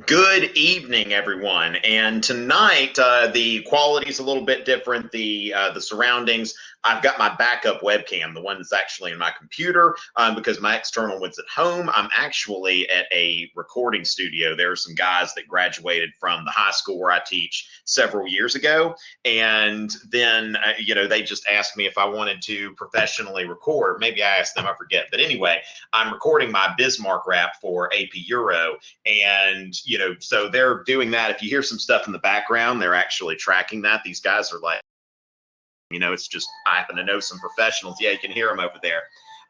Good evening, everyone. And tonight, the quality is a little bit different. The surroundings. I've got my backup webcam, the one that's actually in my computer, because my external one's at home. I'm actually at a recording studio. There are some guys that graduated from the high school where I teach several years ago, and then they just asked me if I wanted to professionally record. Maybe I asked them, I forget. But anyway, I'm recording my Bismarck rap for AP Euro. And, so they're doing that. If you hear some stuff in the background, they're actually tracking that. These guys are like, it's just, I happen to know some professionals. Yeah, you can hear them over there.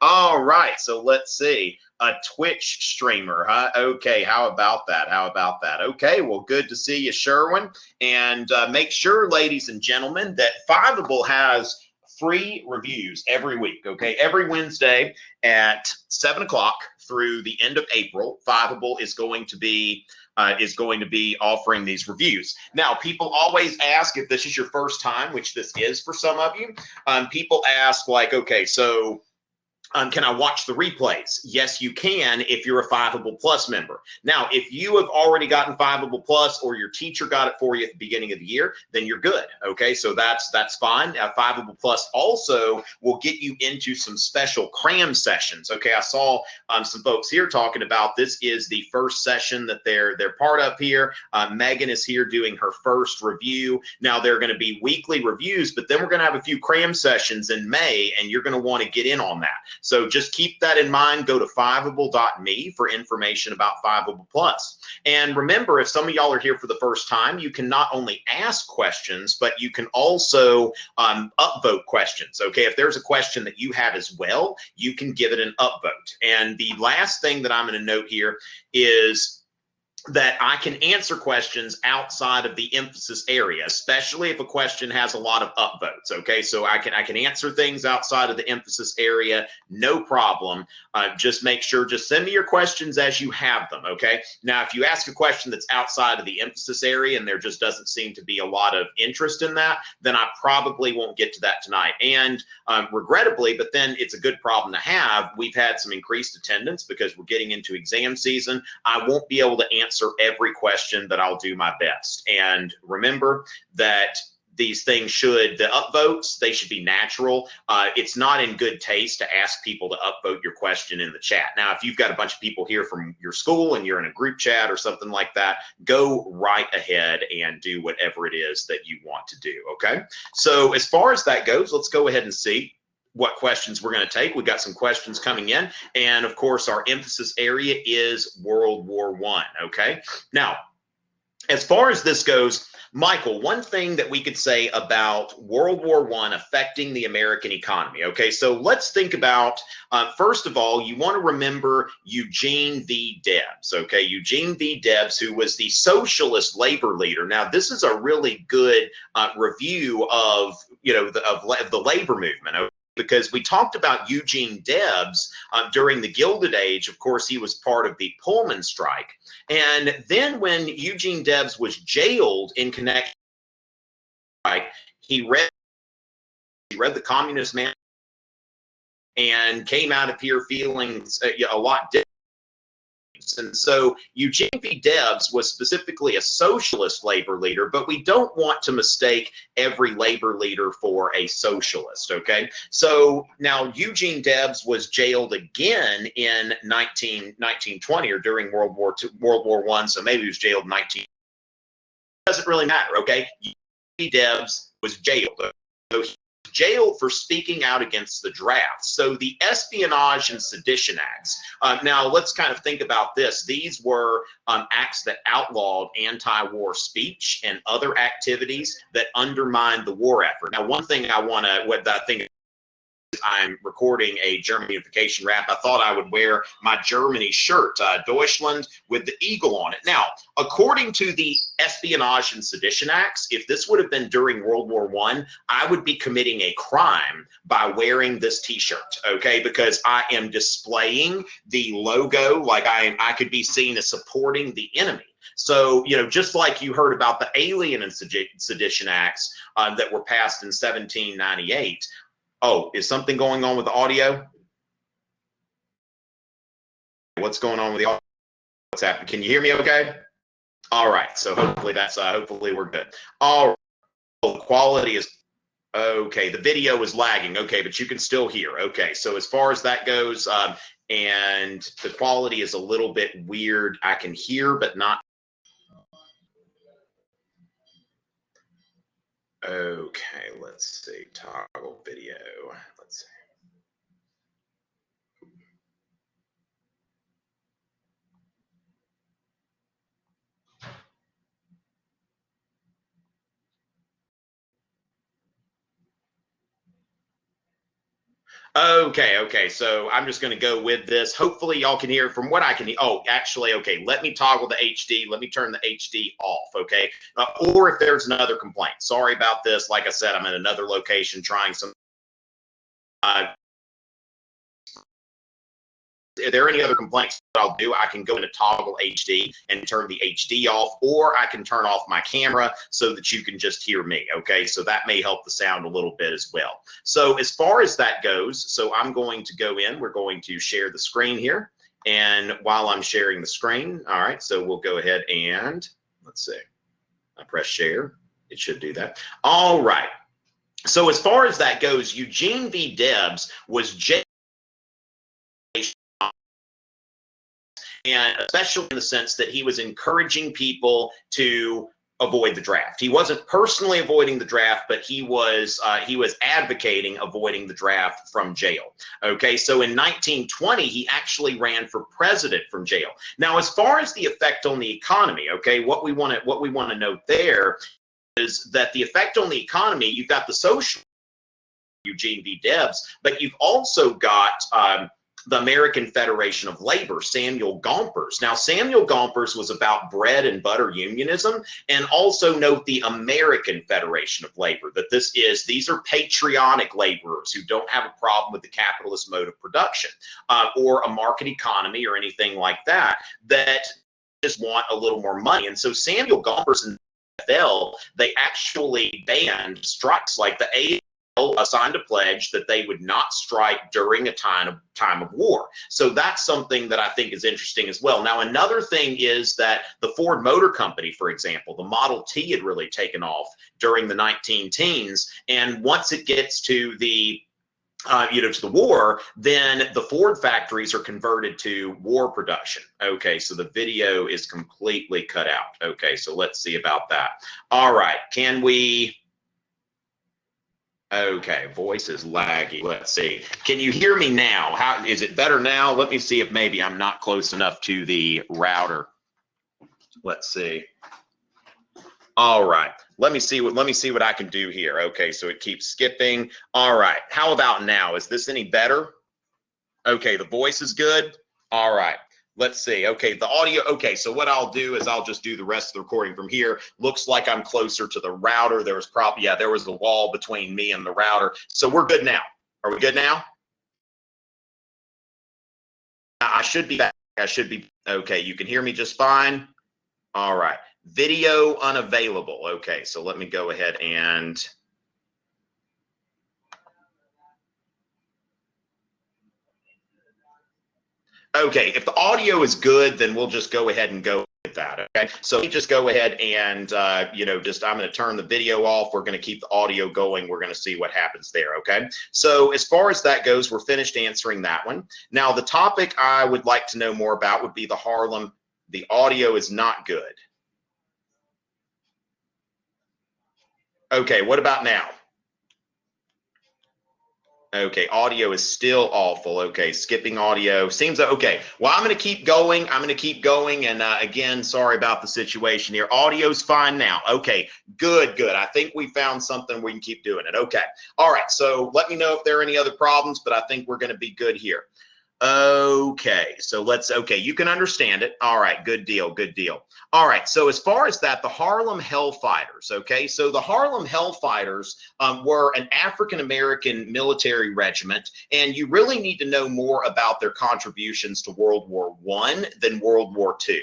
All right. So let's see. A Twitch streamer, huh? Okay. How about that? How about that? Okay. Well, good to see you, Sherwin. And make sure, ladies and gentlemen, that Fiveable has free reviews every week. Okay. Every Wednesday at 7 o'clock through the end of April, Fiveable is going to be offering these reviews. Now, people always ask if this is your first time, which this is for some of you. People ask like, okay, so can I watch the replays? Yes, you can if you're a Fiveable Plus member. Now, if you have already gotten Fiveable Plus or your teacher got it for you at the beginning of the year, then you're good. Okay, so that's fine. Fiveable Plus also will get you into some special Cram sessions. Okay, I saw some folks here talking about this is the first session that they're part of here. Megan is here doing her first review. Now, they're going to be weekly reviews, but then we're going to have a few Cram sessions in May, and you're going to want to get in on that. So just keep that in mind. Go to fiveable.me for information about Fiveable Plus. And remember, if some of y'all are here for the first time, you can not only ask questions, but you can also upvote questions. Okay, if there's a question that you have as well, you can give it an upvote. And the last thing that I'm going to note here is that I can answer questions outside of the emphasis area, especially if a question has a lot of upvotes. Okay, so I can answer things outside of the emphasis area, no problem. Just make sure, just send me your questions as you have them. Okay, now if you ask a question that's outside of the emphasis area and there just doesn't seem to be a lot of interest in that, then I probably won't get to that tonight. And regrettably, but then it's a good problem to have, we've had some increased attendance because we're getting into exam season. I won't be able to answer every question, but I'll do my best. And remember that these things the upvotes, they should be natural. It's not in good taste to ask people to upvote your question in the chat. Now, if you've got a bunch of people here from your school and you're in a group chat or something like that, go right ahead and do whatever it is that you want to do, okay? So as far as that goes, let's go ahead and see what questions we're going to take. We've got some questions coming in. And of course, our emphasis area is World War I, okay? Now, as far as this goes, Michael, one thing that we could say about World War I affecting the American economy, okay? So let's think about, first of all, you want to remember Eugene V. Debs, okay? Eugene V. Debs, who was the socialist labor leader. Now, this is a really good review of, of the labor movement, okay? Because we talked about Eugene Debs during the Gilded Age. Of course, he was part of the Pullman strike. And then when Eugene Debs was jailed in connection with the strike, he read the Communist Manifesto and came out of here feeling a lot different. And so Eugene V. Debs was specifically a socialist labor leader, but we don't want to mistake every labor leader for a socialist, okay? So now Eugene Debs was jailed again in 1920 or during World War I, so maybe he was jailed in 19. Doesn't really matter, okay? Eugene V. Debs was jailed. So he jailed for speaking out against the draft. So the Espionage and Sedition Acts. Now let's kind of think about this. These were acts that outlawed anti-war speech and other activities that undermined the war effort. Now, one thing I'm recording a German unification rap, I thought I would wear my Germany shirt, Deutschland, with the eagle on it. Now, according to the Espionage and Sedition Acts, if this would have been during World War I would be committing a crime by wearing this t-shirt, okay? Because I am displaying the logo, like I could be seen as supporting the enemy. So, just like you heard about the Alien and Sedition Acts that were passed in 1798, oh, is something going on with the audio? What's going on with the audio? What's happening? Can you hear me okay? All right, so hopefully that's hopefully we're good. All right, the quality is okay. The video is lagging. Okay, but you can still hear. Okay, so as far as that goes, and the quality is a little bit weird. I can hear, but not. Okay, let's see. Toggle video. Let's see. Okay. So I'm just going to go with this. Hopefully, y'all can hear from what I can hear. Oh, actually, okay. Let me toggle the HD. Let me turn the HD off. Okay. Or if there's another complaint. Sorry about this. Like I said, I'm in another location trying some. Are there any other complaints that I'll do? I can go into toggle HD and turn the HD off, or I can turn off my camera so that you can just hear me. Okay, so that may help the sound a little bit as well. So as far as that goes, so I'm going to go in. We're going to share the screen here. And while I'm sharing the screen, all right, so we'll go ahead and let's see. I press share. It should do that. All right. So as far as that goes, Eugene V. Debs was and especially in the sense that he was encouraging people to avoid the draft. He wasn't personally avoiding the draft, but he was advocating avoiding the draft from jail. Okay, so in 1920, he actually ran for president from jail. Now, as far as the effect on the economy, okay, what we want to note there is that the effect on the economy, you've got the social Eugene V. Debs, but you've also got the American Federation of Labor, Samuel Gompers. Now, Samuel Gompers was about bread and butter unionism, and also note the American Federation of Labor, that these are patriotic laborers who don't have a problem with the capitalist mode of production or a market economy or anything like that, that just want a little more money. And so Samuel Gompers and the NFL, they actually banned strikes. Like the AFL signed a pledge that they would not strike during a time of war. So that's something that I think is interesting as well. Now, another thing is that the Ford Motor Company, for example, the Model T had really taken off during the 19-teens. And once it gets to the to the war, then the Ford factories are converted to war production. Okay, so the video is completely cut out. Okay, so let's see about that. All right, can we... Okay, voice is laggy. Let's see. Can you hear me now? How is it better now? Let me see if maybe I'm not close enough to the router. Let's see. All right. Let me see what I can do here. Okay, so it keeps skipping. All right. How about now? Is this any better? Okay, the voice is good. All right. Let's see. Okay, the audio. Okay, so what I'll do is I'll just do the rest of the recording from here. Looks like I'm closer to the router. There was probably, there was a wall between me and the router. So we're good now. Are we good now? I should be back. Okay, you can hear me just fine. All right. Video unavailable. Okay, so let me go ahead and... Okay, if the audio is good, then we'll just go ahead and go with that. Okay, so you just go ahead and I'm going to turn the video off. We're going to keep the audio going. We're going to see what happens there. Okay, so as far as that goes, we're finished answering that one. Now, the topic I would like to know more about would be the Harlem. The audio is not good. Okay, what about now? Okay, audio is still awful. Okay, skipping audio. Seems okay. Well, I'm going to keep going. And again, sorry about the situation here. Audio's fine now. Okay, good. I think we found something. We can keep doing it. Okay. All right, so let me know if there are any other problems, but I think we're going to be good here. Okay, so you can understand it. All right, good deal. All right, so as far as that, the Harlem Hell Fighters, okay, so the Harlem Hell Fighters were an African-American military regiment, and you really need to know more about their contributions to World War I than World War II.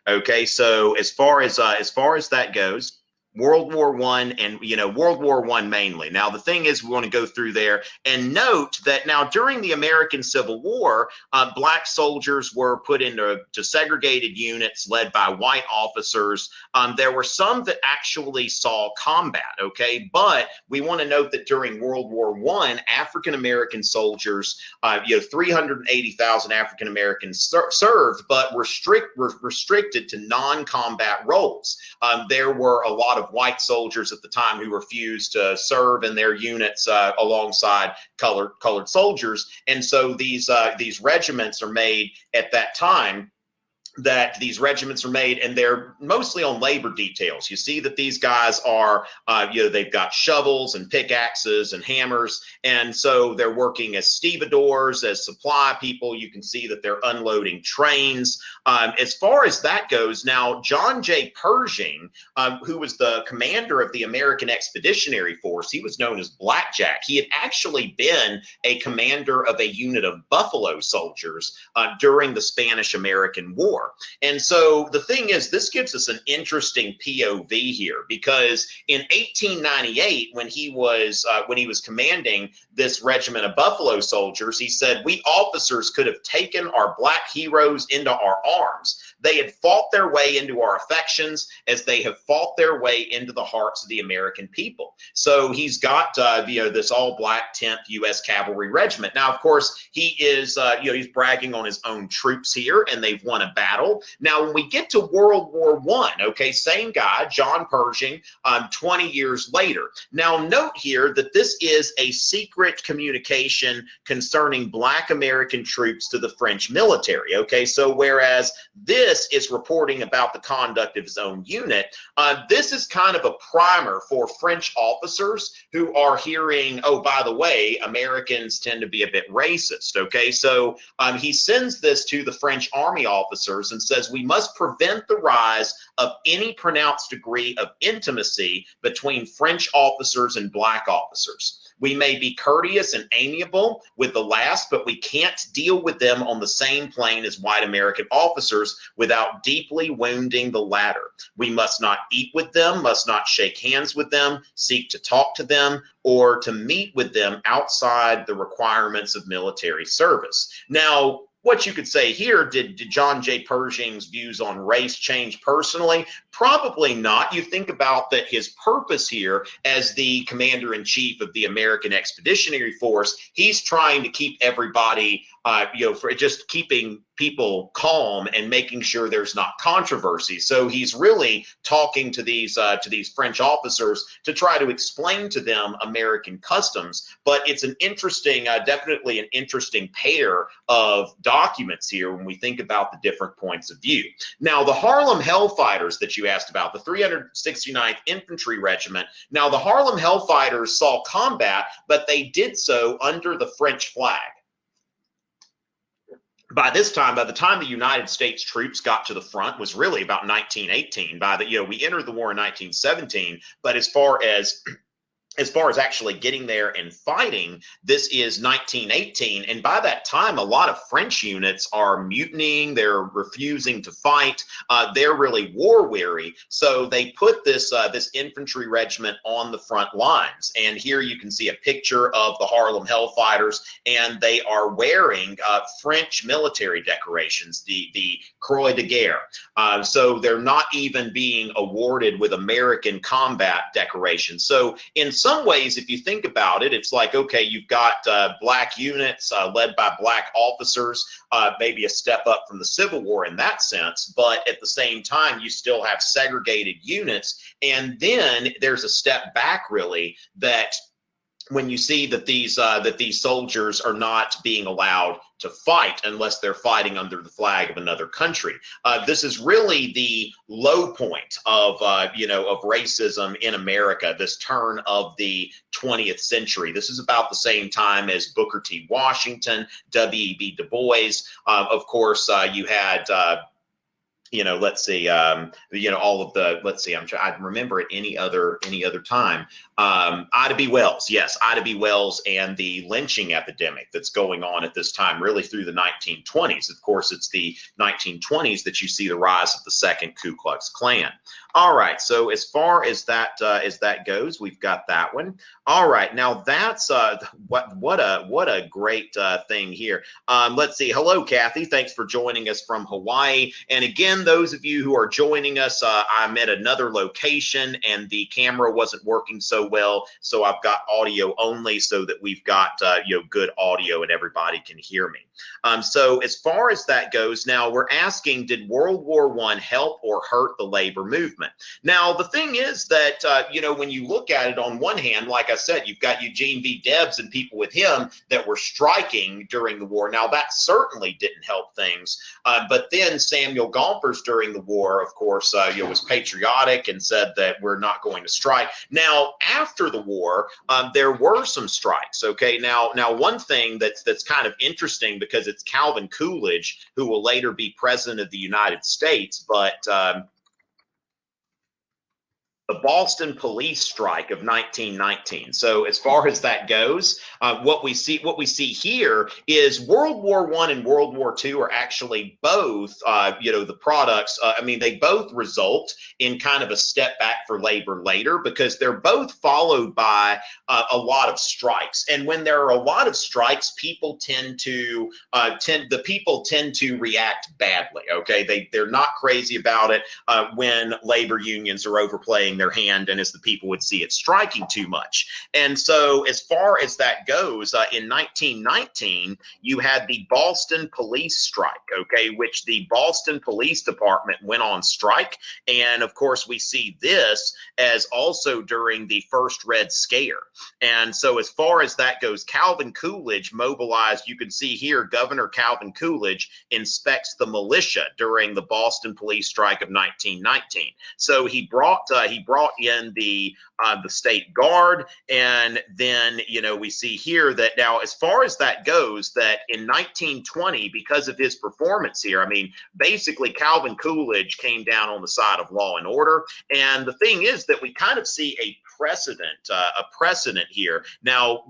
Okay, so as far as that goes, World War I and, World War I mainly. Now, the thing is, we want to go through there and note that now during the American Civil War, black soldiers were put into segregated units led by white officers. There were some that actually saw combat, okay? But we want to note that during World War I, African-American soldiers, 380,000 African-Americans served, but were restricted to non-combat roles. There were a lot of white soldiers at the time who refused to serve in their units alongside colored soldiers, and so these regiments are made at that time. And they're mostly on labor details. You see that these guys are, they've got shovels and pickaxes and hammers, and so they're working as stevedores, as supply people. You can see that they're unloading trains. As far as that goes, now John J. Pershing, who was the commander of the American Expeditionary Force, he was known as Blackjack. He had actually been a commander of a unit of Buffalo soldiers during the Spanish-American War. And so the thing is, this gives us an interesting POV here, because in 1898, when he was commanding this regiment of Buffalo soldiers, he said, "We officers could have taken our black heroes into our arms. They had fought their way into our affections as they have fought their way into the hearts of the American people." So he's got, this all-black 10th U.S. Cavalry Regiment. Now, of course, he is, he's bragging on his own troops here, and they've won a battle. Now, when we get to World War I, okay, same guy, John Pershing, 20 years later. Now, note here that this is a secret communication concerning black American troops to the French military, okay? So whereas this is reporting about the conduct of his own unit, this is kind of a primer for French officers who are hearing, oh, by the way, Americans tend to be a bit racist, okay? So he sends this to the French army officers and says, "We must prevent the rise of any pronounced degree of intimacy between French officers and black officers. We may be courteous and amiable with the last, but we can't deal with them on the same plane as white American officers without deeply wounding the latter. We must not eat with them, must not shake hands with them, seek to talk to them, or to meet with them outside the requirements of military service." Now, what you could say here, did John J. Pershing's views on race change personally? Probably not. You think about that his purpose here as the commander-in-chief of the American Expeditionary Force, he's trying to keep everybody, for just keeping people calm and making sure there's not controversy. So he's really talking to these French officers to try to explain to them American customs. But it's an interesting, definitely an interesting pair of documents here when we think about the different points of view. Now, the Harlem Hell Fighters that you asked about, the 369th Infantry Regiment. Now, the Harlem Hell Fighters saw combat, but they did so under the French flag. By the time the United States troops got to the front was really about 1918. We entered the war in 1917, but as far as actually getting there and fighting, this is 1918. And by that time, a lot of French units are mutinying. They're refusing to fight. They're really war weary. So they put this infantry regiment on the front lines. And here you can see a picture of the Harlem Hell Fighters, and they are wearing French military decorations, the Croix de Guerre. So they're not even being awarded with American combat decorations. So in some ways, if you think about it, it's like, okay, you've got black units led by black officers, maybe a step up from the Civil War in that sense, but at the same time, you still have segregated units. And then there's a step back, really, that when you see that these soldiers are not being allowed to fight unless they're fighting under the flag of another country. This is really the low point of racism in America, this turn of the 20th century. This is about the same time as Booker T. Washington, W.E.B. Du Bois. Of course, you had all of the, I remember at any other time. Ida B. Wells, yes, Ida B. Wells and the lynching epidemic that's going on at this time, really through the 1920s. Of course, it's the 1920s that you see the rise of the second Ku Klux Klan. All right, so as far as that goes, we've got that one. All right, now that's what a great thing here. Let's see. Hello, Kathy. Thanks for joining us from Hawaii. And again, those of you who are joining us, I'm at another location and the camera wasn't working so well, so I've got audio only so that we've got good audio and everybody can hear me. So as far as that goes, now we're asking, did World War I help or hurt the labor movement? Now, the thing is that, when you look at it on one hand, like I said, you've got Eugene V. Debs and people with him that were striking during the war. Now, that certainly didn't help things. But then Samuel Gompers during the war, of course, was patriotic and said that we're not going to strike. Now, after the war, there were some strikes. Okay, now one thing that's kind of interesting, because it's Calvin Coolidge who will later be president of the United States, but the Boston police strike of 1919. So as far as that goes, what we see here is World War I and World War II are actually both, the products. They both result in kind of a step back for labor later, because they're both followed by a lot of strikes. And when there are a lot of strikes, people tend to react badly. Okay, they're not crazy about it when labor unions are overplaying their hand, and as the people would see it, striking too much. And so as far as that goes, in 1919, you had the Boston police strike, okay, which the Boston Police Department went on strike. And of course, we see this as also during the first Red Scare. And so as far as that goes, Calvin Coolidge mobilized. You can see here, Governor Calvin Coolidge inspects the militia during the Boston police strike of 1919. So he brought in the state guard, and then we see here that now, as far as that goes, that in 1920, because of his performance here, basically Calvin Coolidge came down on the side of law and order. And the thing is that we kind of see a precedent here. Now,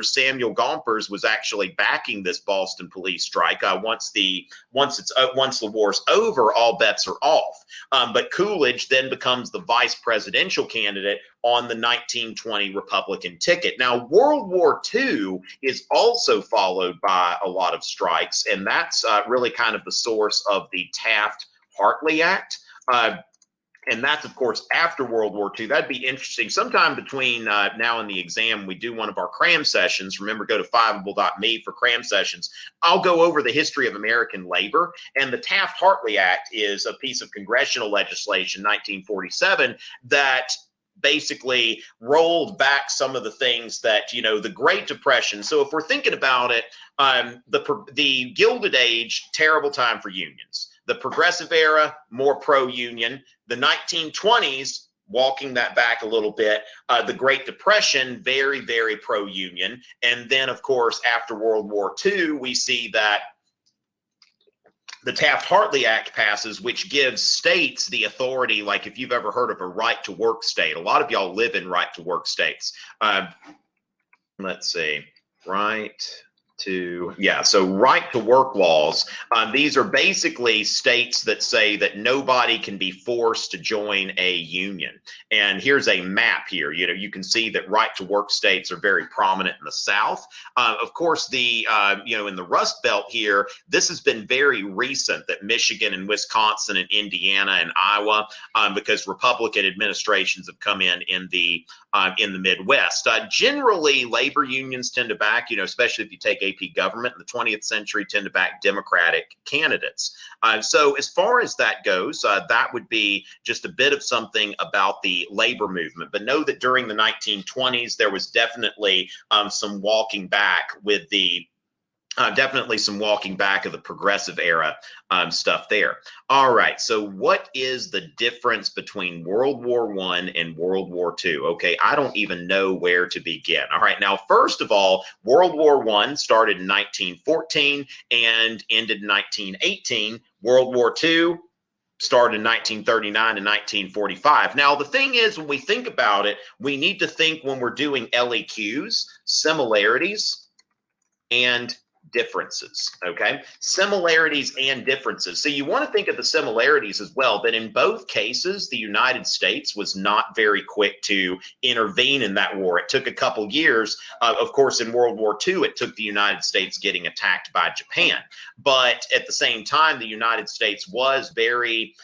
Samuel Gompers was actually backing this Boston police strike. Once the war's over, all bets are off. But Coolidge then becomes the vice presidential candidate on the 1920 Republican ticket. Now, World War II is also followed by a lot of strikes, and that's really kind of the source of the Taft-Hartley Act. And that's, of course, after World War II. That'd be interesting. Sometime between now and the exam, we do one of our Cram sessions. Remember, go to fiveable.me for Cram sessions. I'll go over the history of American labor. And the Taft-Hartley Act is a piece of congressional legislation, 1947, that basically rolled back some of the things that, the Great Depression. So if we're thinking about it, the Gilded Age, terrible time for unions. The Progressive Era, more pro-union. The 1920s, walking that back a little bit, the Great Depression, very, very pro-union. And then, of course, after World War II, we see that the Taft-Hartley Act passes, which gives states the authority, like if you've ever heard of a right-to-work state. A lot of y'all live in right-to-work states. Let's see, so right to work laws. These are basically states that say that nobody can be forced to join a union. And here's a map here. You can see that right to work states are very prominent in the South. Of course, in the Rust Belt here, this has been very recent, that Michigan and Wisconsin and Indiana and Iowa, because Republican administrations have come in the Midwest. Generally, labor unions tend to back, especially if you take AP government in the 20th century, tend to back Democratic candidates. So as far as that goes, that would be just a bit of something about the labor movement. But know that during the 1920s, there was definitely some walking back with the definitely some walking back of the progressive era stuff there. All right, so what is the difference between World War I and World War II? Okay, I don't even know where to begin. All right, now, first of all, World War I started in 1914 and ended in 1918. World War II started in 1939 and 1945. Now, the thing is, when we think about it, we need to think, when we're doing LEQs, similarities and differences, okay? Similarities and differences. So you want to think of the similarities as well, that in both cases, the United States was not very quick to intervene in that war. It took a couple years. Of course, in World War II, it took the United States getting attacked by Japan. But at the same time, the United States was very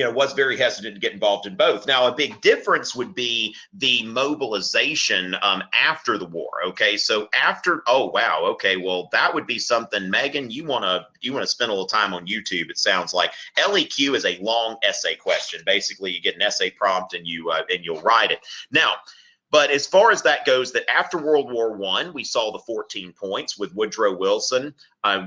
was very hesitant to get involved in both. Now, a big difference would be the mobilization after the war. Okay, so after, oh wow, okay, well that would be something. Megan, you wanna spend a little time on YouTube. It sounds like LEQ is a long essay question. Basically, you get an essay prompt and you'll write it. Now, but as far as that goes, that after World War I, we saw the 14 points with Woodrow Wilson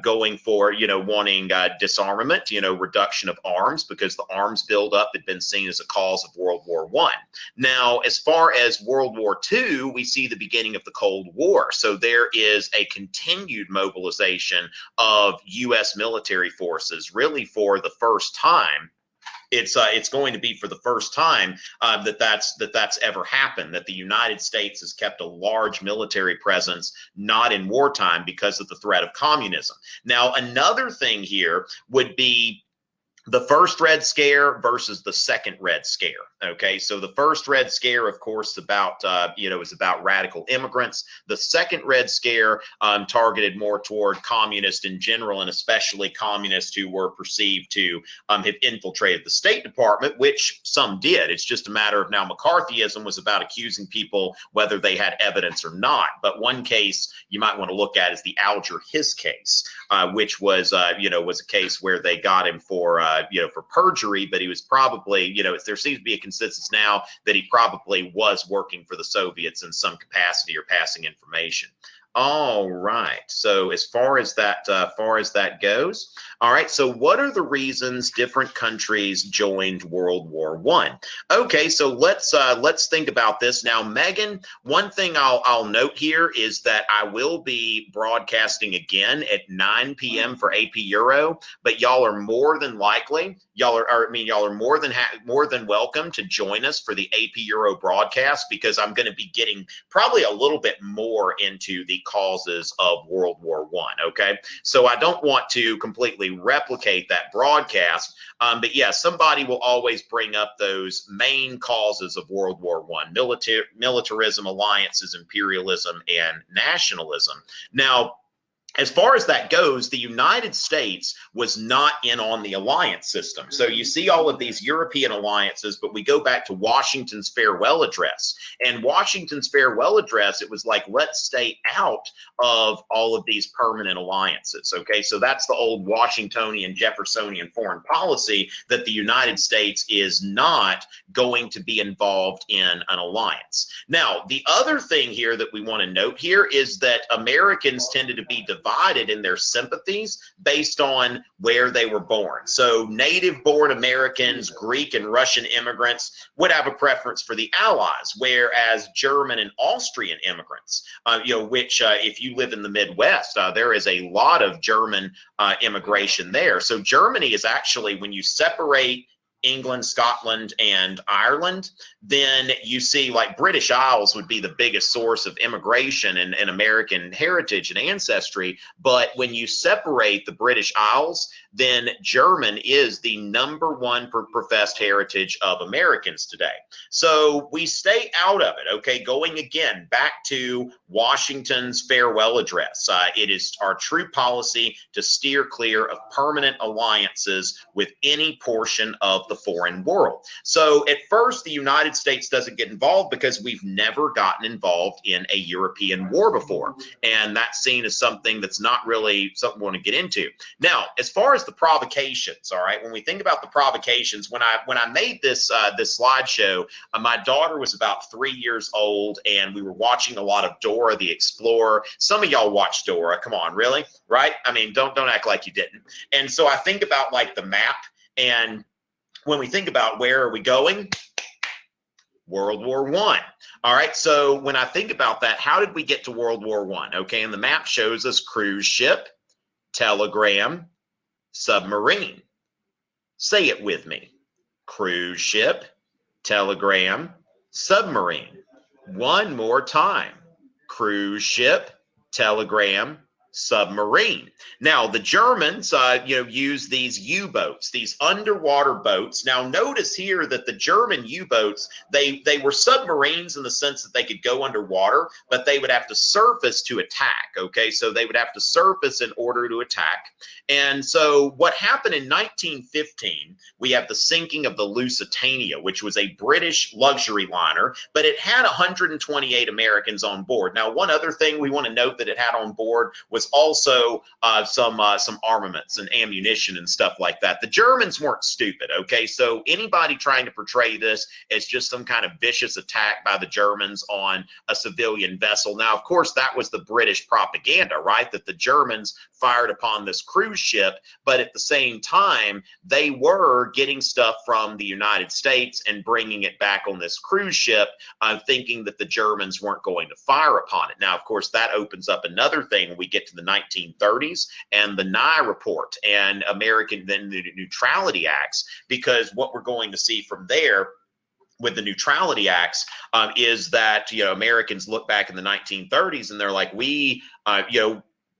going for, wanting disarmament, reduction of arms, because the arms buildup had been seen as a cause of World War I. Now, as far as World War II, we see the beginning of the Cold War. So there is a continued mobilization of U.S. military forces, really for the first time. It's going to be for the first time that's ever happened, that the United States has kept a large military presence, not in wartime, because of the threat of communism. Now, another thing here would be the first Red Scare versus the second Red Scare. Okay, so the first Red Scare, of course, about is about radical immigrants. The second Red Scare targeted more toward communists in general, and especially communists who were perceived to have infiltrated the State Department, which some did. It's just a matter of now McCarthyism was about accusing people whether they had evidence or not. But one case you might want to look at is the Alger Hiss case, which was was a case where they got him for perjury, but he was probably, there seems to be a consensus now that he probably was working for the Soviets in some capacity or passing information. All right. So as far as that goes, all right. So what are the reasons different countries joined World War I? Okay. So let's think about this now. Megan, one thing I'll note here is that I will be broadcasting again at 9 p.m. for AP Euro, but y'all are more than likely, y'all are more than welcome to join us for the AP Euro broadcast, because I'm going to be getting probably a little bit more into the causes of World War I. Okay, so I don't want to completely replicate that broadcast, but yeah, somebody will always bring up those main causes of World War I: militarism, alliances, imperialism, and nationalism. Now, as far as that goes, the United States was not in on the alliance system. So you see all of these European alliances, but we go back to Washington's farewell address. And Washington's farewell address, it was like, let's stay out of all of these permanent alliances. Okay, so that's the old Washingtonian, Jeffersonian foreign policy, that the United States is not going to be involved in an alliance. Now, the other thing here that we want to note here is that Americans tended to be divided in their sympathies based on where they were born. So native-born Americans, Greek and Russian immigrants would have a preference for the Allies, whereas German and Austrian immigrants, which if you live in the Midwest, there is a lot of German immigration there. So Germany is actually, when you separate England, Scotland, and Ireland, then you see like British Isles would be the biggest source of immigration and American heritage and ancestry. But when you separate the British Isles, then German is the #1 professed heritage of Americans today. So we stay out of it, okay? Going again back to Washington's farewell address. It is our true policy to steer clear of permanent alliances with any portion of the foreign world. So at first, the United States doesn't get involved because we've never gotten involved in a European war before. And that's seen as something that's not really something we want to get into. Now, as far as the provocations, all right, when we think about the provocations, when I made this slideshow, my daughter was about 3 years old, and we were watching a lot of Dora the Explorer. Some of y'all watch Dora. Come on, really? Right? I mean, don't act like you didn't. And so I think about like the map, and when we think about where are we going, World War I. All right, so when I think about that, how did we get to World War I? Okay, and the map shows us cruise ship, telegram, submarine. Say it with me. Cruise ship, telegram, submarine. One more time. Cruise ship, telegram, submarine. Now, the Germans, use these U-boats, these underwater boats. Now, notice here that the German U-boats, they were submarines in the sense that they could go underwater, but they would have to surface to attack, okay? So they would have to surface in order to attack. And so what happened in 1915, we have the sinking of the Lusitania, which was a British luxury liner, but it had 128 Americans on board. Now, one other thing we want to note that it had on board was also some armaments and ammunition and stuff like that. The Germans weren't stupid, okay? So anybody trying to portray this as just some kind of vicious attack by the Germans on a civilian vessel. Now, of course, that was the British propaganda, right? That the Germans fired upon this cruise ship, but at the same time, they were getting stuff from the United States and bringing it back on this cruise ship, thinking that the Germans weren't going to fire upon it. Now, of course, that opens up another thing when we get to the 1930s and the Nye Report and the Neutrality Acts, because what we're going to see from there with the Neutrality Acts is that, Americans look back in the 1930s and they're like,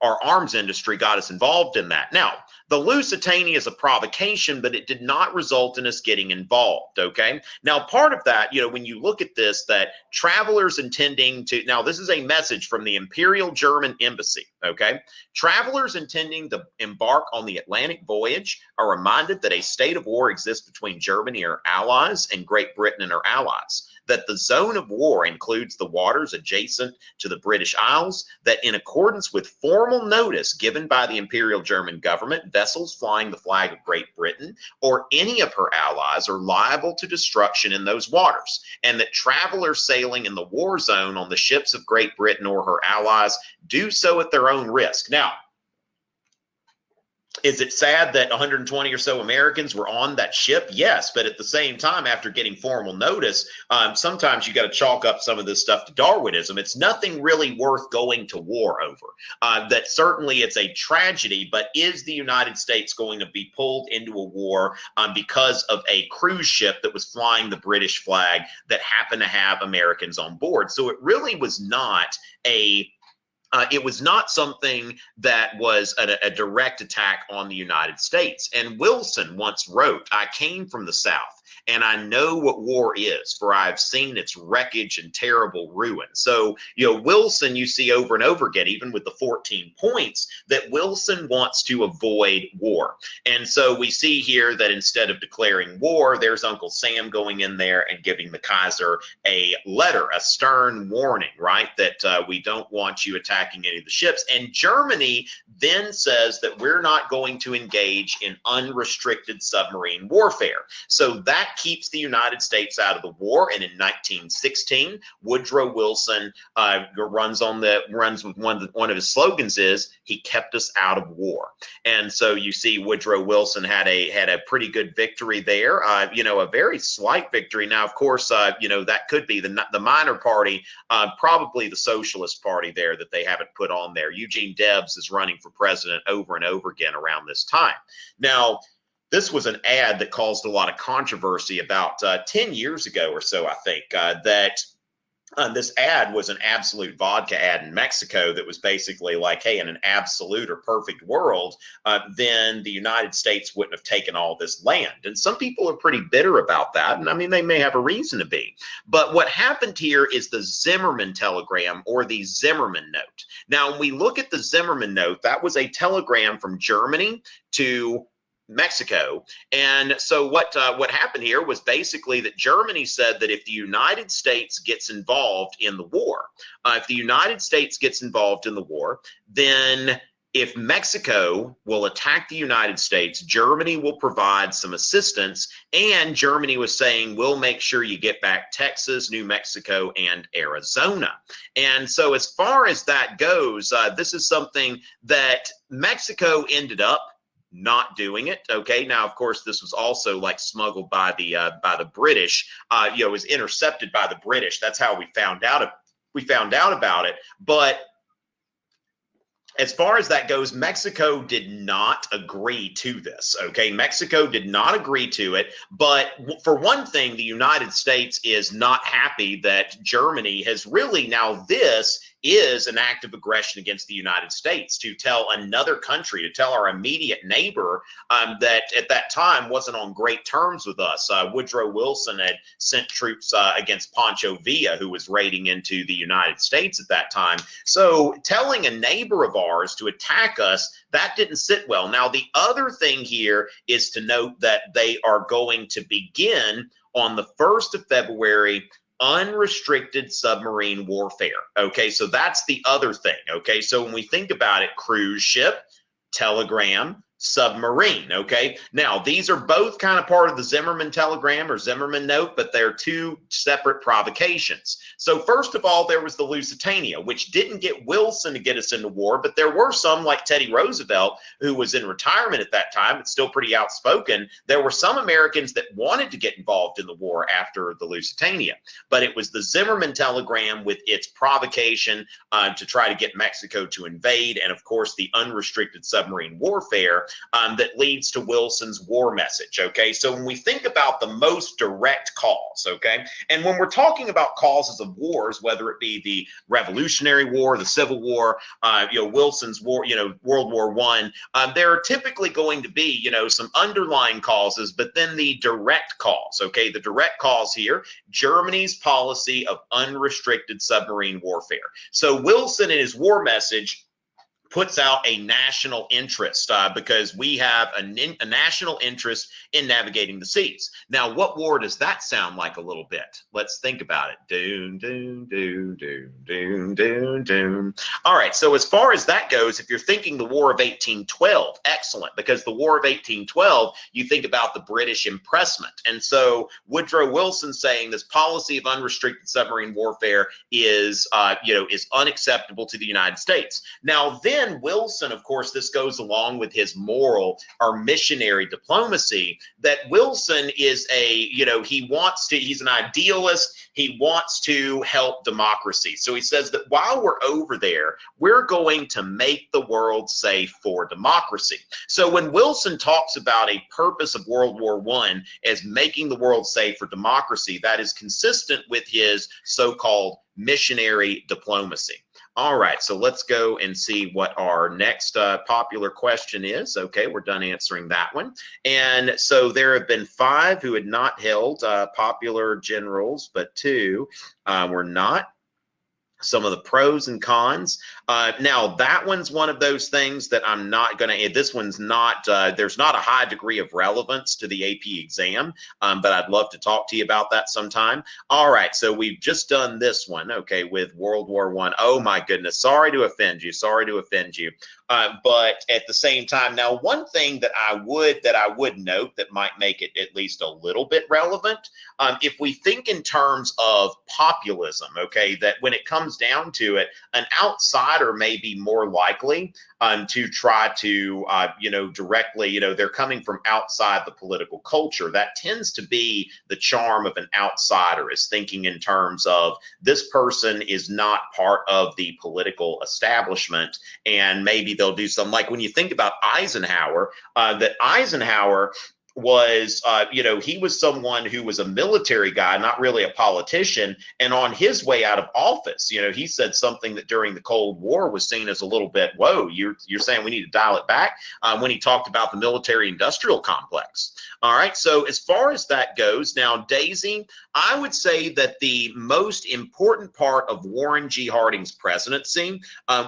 our arms industry got us involved in that. Now, the Lusitania is a provocation, but it did not result in us getting involved, okay? Now, part of that, when you look at this, that travelers intending to, now this is a message from the Imperial German Embassy, okay? Travelers intending to embark on the Atlantic voyage are reminded that a state of war exists between Germany and her allies and Great Britain and her allies, that the zone of war includes the waters adjacent to the British Isles, that in accordance with formal notice given by the Imperial German government, vessels flying the flag of Great Britain or any of her allies are liable to destruction in those waters, and that travelers sailing in the war zone on the ships of Great Britain or her allies do so at their own risk. Now, is it sad that 120 or so Americans were on that ship? Yes, but at the same time, after getting formal notice, sometimes you got to chalk up some of this stuff to Darwinism. It's nothing really worth going to war over. That certainly it's a tragedy, but is the United States going to be pulled into a war because of a cruise ship that was flying the British flag that happened to have Americans on board? So it really was not it was not something that was a direct attack on the United States. And Wilson once wrote, "I came from the South, and I know what war is, for I've seen its wreckage and terrible ruin." So, Wilson, you see over and over again, even with the 14 points, that Wilson wants to avoid war. And so we see here that instead of declaring war, there's Uncle Sam going in there and giving the Kaiser a letter, a stern warning, right? That we don't want you attacking any of the ships. And Germany then says that we're not going to engage in unrestricted submarine warfare. So that keeps the United States out of the war. And in 1916, Woodrow Wilson runs with one of his slogans is, "He kept us out of war." And so you see Woodrow Wilson had a pretty good victory there, a very slight victory. Now, of course, that could be the minor party, probably the Socialist Party there that they haven't put on there. Eugene Debs is running for president over and over again around this time. Now, this was an ad that caused a lot of controversy about 10 years ago or so, I think, that this ad was an absolute vodka ad in Mexico that was basically like, hey, in an absolute or perfect world, then the United States wouldn't have taken all this land. And some people are pretty bitter about that. And I mean, they may have a reason to be. But what happened here is the Zimmerman telegram, or the Zimmerman note. Now, when we look at the Zimmerman note, that was a telegram from Germany to Mexico. And so what happened here was basically that Germany said that if the United States gets involved in the war, then if Mexico will attack the United States, Germany will provide some assistance. And Germany was saying, we'll make sure you get back Texas, New Mexico, and Arizona. And so as far as that goes, this is something that Mexico ended up not doing it. Okay. Now, of course, this was also like smuggled by the British. It was intercepted by the British. That's how we found out about it. But as far as that goes, Mexico did not agree to this, okay? Mexico did not agree to it, but for one thing, the United States is not happy that Germany has really, now this is an act of aggression against the United States to tell another country, to tell our immediate neighbor that at that time wasn't on great terms with us. Woodrow Wilson had sent troops against Pancho Villa, who was raiding into the United States at that time. So telling a neighbor of ours to attack us, that didn't sit well. Now, the other thing here is to note that they are going to begin on the 1st of February, unrestricted submarine warfare. Okay, so that's the other thing. Okay, so when we think about it, cruise ship, telegram, submarine. Okay, now these are both kind of part of the Zimmerman telegram or Zimmerman note, but they're two separate provocations. So first of all, there was the Lusitania, which didn't get Wilson to get us into war, but there were some, like Teddy Roosevelt, who was in retirement at that time, but still pretty outspoken. There were some Americans that wanted to get involved in the war after the Lusitania, but it was the Zimmerman telegram with its provocation to try to get Mexico to invade, and of course the unrestricted submarine warfare that leads to Wilson's war message. Okay, so when we think about the most direct cause, okay, and when we're talking about causes of wars, whether it be the Revolutionary War, the Civil War, Wilson's war, World War I, there are typically going to be, some underlying causes, but then the direct cause. Okay, the direct cause here, Germany's policy of unrestricted submarine warfare. So Wilson in his war message puts out a national interest because we have a national interest in navigating the seas. Now, what war does that sound like a little bit? Let's think about it. Doom, doom, doom, doom, doom, doom, doom. All right, so as far as that goes, if you're thinking the War of 1812, excellent, because the War of 1812, you think about the British impressment. And so Woodrow Wilson saying this policy of unrestricted submarine warfare is unacceptable to the United States. Now, then Wilson, of course, this goes along with his moral or missionary diplomacy, that Wilson is he's an idealist. He wants to help democracy. So he says that while we're over there, we're going to make the world safe for democracy. So when Wilson talks about a purpose of World War I as making the world safe for democracy, that is consistent with his so-called missionary diplomacy. All right, so let's go and see what our next popular question is. Okay, we're done answering that one. And so there have been 5 who had not held popular generals, but 2 were not. Some of the pros and cons. Now, that one's one of those things that I'm not going to, this one's not, there's not a high degree of relevance to the AP exam, but I'd love to talk to you about that sometime. All right, so we've just done this one, okay, with World War I. Oh my goodness, sorry to offend you, sorry to offend you. But at the same time, now one thing that I would note that might make it at least a little bit relevant, if we think in terms of populism, okay, that when it comes down to it, an outsider may be more likely to try to, directly, they're coming from outside the political culture. That tends to be the charm of an outsider, is thinking in terms of this person is not part of the political establishment, and maybe they'll do something like when you think about Eisenhower, that Eisenhower was, he was someone who was a military guy, not really a politician. And on his way out of office, he said something that during the Cold War was seen as a little bit, whoa, you're saying we need to dial it back, when he talked about the military industrial complex. All right, so as far as that goes, now, Daisy, I would say that the most important part of Warren G. Harding's presidency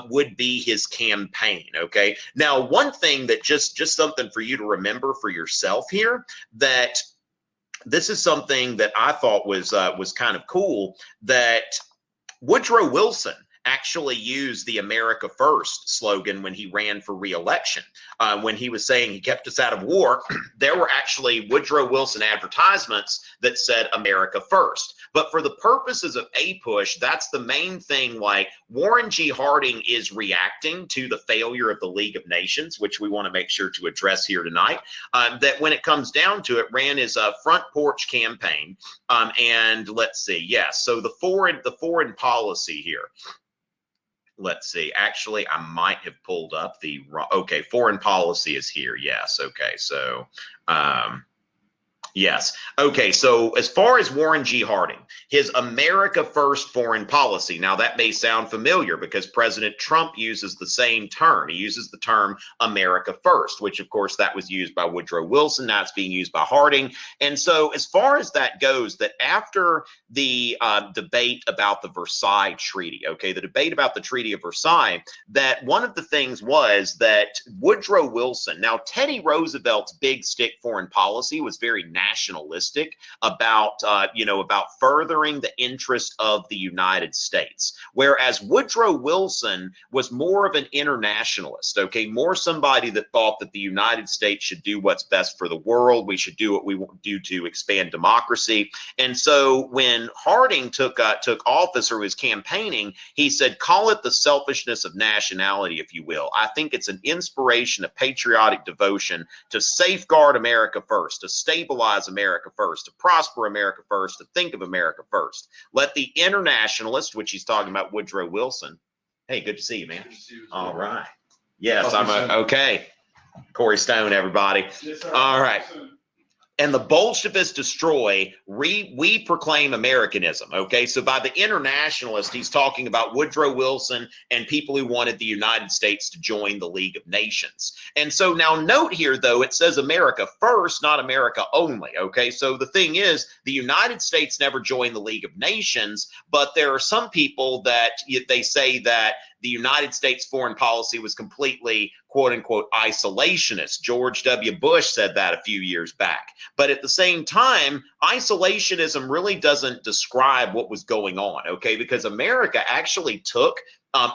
would be his campaign, okay? Now, one thing that just something for you to remember for yourself here, that this is something that I thought was kind of cool, that Woodrow Wilson actually used the America First slogan when he ran for re-election. When he was saying he kept us out of war, there were actually Woodrow Wilson advertisements that said America First. But for the purposes of APUSH, that's the main thing. Like, Warren G. Harding is reacting to the failure of the League of Nations, which we want to make sure to address here tonight, that when it comes down to it, ran his front porch campaign. And let's see, yes, so the foreign policy here. Let's see. Actually, I might have pulled up the, okay, foreign policy is here. Yes. Okay. So, Yes. Okay. So as far as Warren G. Harding, his America First foreign policy, now that may sound familiar because President Trump uses the same term. He uses the term America First, which of course that was used by Woodrow Wilson. Now it's being used by Harding. And so as far as that goes, that after the debate about the Versailles Treaty, okay, the debate about the Treaty of Versailles, that one of the things was that Woodrow Wilson, now Teddy Roosevelt's big stick foreign policy was very nationalistic about, about furthering the interest of the United States. Whereas Woodrow Wilson was more of an internationalist, okay, more somebody that thought that the United States should do what's best for the world. We should do what we want to do to expand democracy. And so when Harding took office or was campaigning, he said, call it the selfishness of nationality, if you will. I think it's an inspiration, a patriotic devotion to safeguard America first, to stabilize America first, to prosper America first, to think of America first. Let the internationalist, which he's talking about Woodrow Wilson. Hey, good to see you, man. Good to see you. All right. Yes, okay. Corey Stone, everybody. Yes, sir. All right. And the Bolshevists destroy, we proclaim Americanism, okay? So by the internationalist, he's talking about Woodrow Wilson and people who wanted the United States to join the League of Nations. And so now note here, though, it says America first, not America only, okay? So the thing is, the United States never joined the League of Nations, but there are some people that they say that the United States foreign policy was completely, quote unquote, isolationist. George W. Bush said that a few years back. But at the same time, isolationism really doesn't describe what was going on, okay? Because America actually took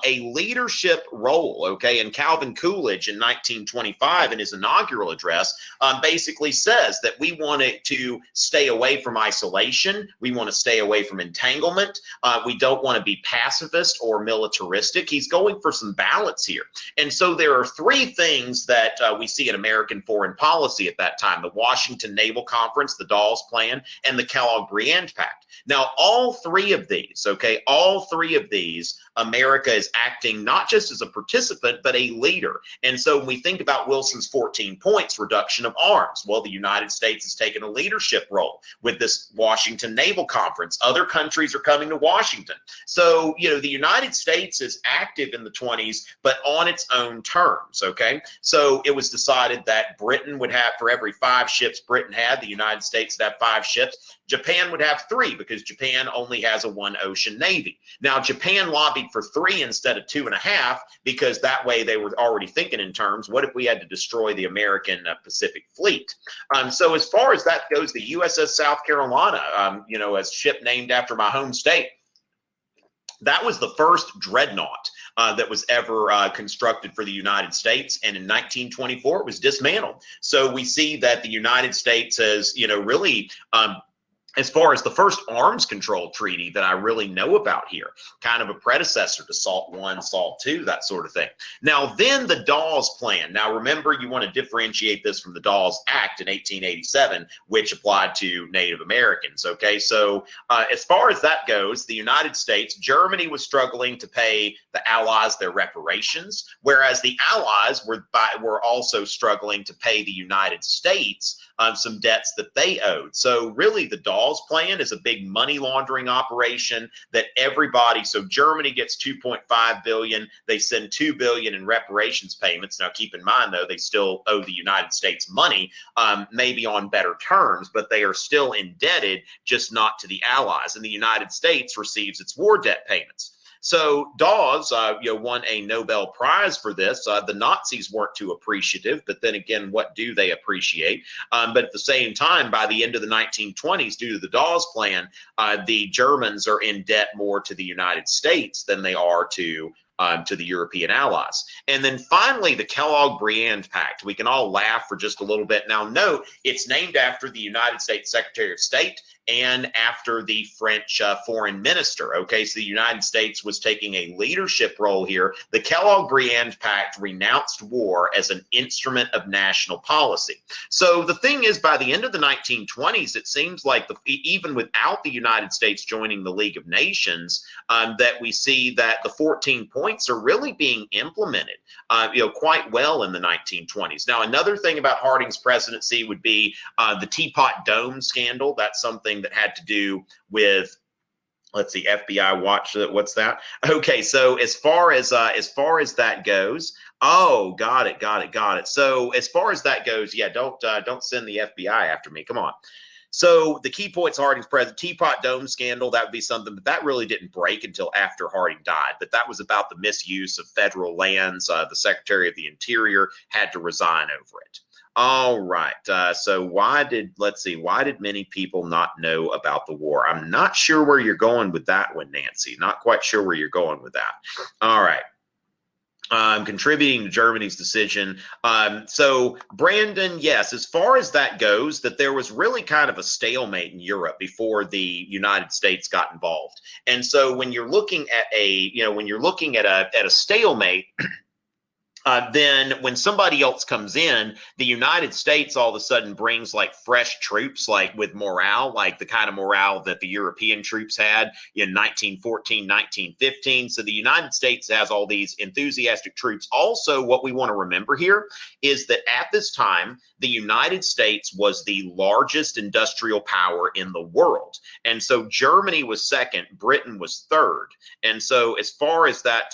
a leadership role, okay? And Calvin Coolidge in 1925 in his inaugural address basically says that we wanted to stay away from isolation. We want to stay away from entanglement. We don't want to be pacifist or militaristic. He's going for some balance here. And so there are three things that we see in American foreign policy at that time: the Washington Naval Conference, the Dawes Plan, and the Kellogg-Briand Pact. Now, all three of these, okay, all three of these, America is acting not just as a participant, but a leader. And so when we think about Wilson's 14 points, reduction of arms, well, the United States has taken a leadership role with this Washington Naval Conference. Other countries are coming to Washington. So, the United States is active in the 20s, but on its own terms, okay? So it was decided that Britain would have, for every 5 ships Britain had, the United States would have 5 ships. Japan would have 3 because Japan only has a 1 ocean navy. Now, Japan lobbied for 3 instead of 2.5 because that way they were already thinking in terms, what if we had to destroy the American Pacific Fleet? So as far as that goes, the USS South Carolina, a ship named after my home state, that was the first dreadnought that was ever constructed for the United States. And in 1924, it was dismantled. So we see that the United States has, really as far as the first arms control treaty that I really know about here, kind of a predecessor to SALT I, SALT II, that sort of thing. Now, then the Dawes Plan. Now, remember, you want to differentiate this from the Dawes Act in 1887, which applied to Native Americans, okay? So as far as that goes, the United States, Germany was struggling to pay the Allies their reparations, whereas the Allies were also struggling to pay the United States some debts that they owed. So really the Dawes Plan is a big money laundering operation that everybody, so Germany gets 2.5 billion, they send 2 billion in reparations payments. Now keep in mind though, they still owe the United States money, maybe on better terms, but they are still indebted, just not to the Allies. And the United States receives its war debt payments. So Dawes, won a Nobel Prize for this. The Nazis weren't too appreciative, but then again, what do they appreciate? But at the same time, by the end of the 1920s, due to the Dawes Plan, the Germans are in debt more to the United States than they are to the European allies. And then finally, the Kellogg-Briand Pact. We can all laugh for just a little bit. Now note, it's named after the United States Secretary of State and after the French foreign minister, okay? So the United States was taking a leadership role here. The Kellogg-Briand Pact renounced war as an instrument of national policy. So the thing is, by the end of the 1920s, it seems like even without the United States joining the League of Nations, that we see that the 14 points points are really being implemented, quite well in the 1920s. Now, another thing about Harding's presidency would be the Teapot Dome scandal. That's something that had to do with, let's see, FBI watch. What's that? Okay, so as far as that goes, oh, got it. So as far as that goes, yeah, don't send the FBI after me. Come on. So the key points of Harding's president, Teapot Dome scandal, that would be something, but that really didn't break until after Harding died. But that was about the misuse of federal lands. The Secretary of the Interior had to resign over it. All right. So let's see, why did many people not know about the war? I'm not sure where you're going with that one, Nancy. Not quite sure where you're going with that. All right. Contributing to Germany's decision. So Brandon, yes, as far as that goes, that there was really kind of a stalemate in Europe before the United States got involved. And so when you're looking at a stalemate, then when somebody else comes in, the United States all of a sudden brings like fresh troops, like with morale, like the kind of morale that the European troops had in 1914, 1915. So the United States has all these enthusiastic troops. Also, what we want to remember here is that at this time, the United States was the largest industrial power in the world. And so Germany was second, Britain was third. And so as far as that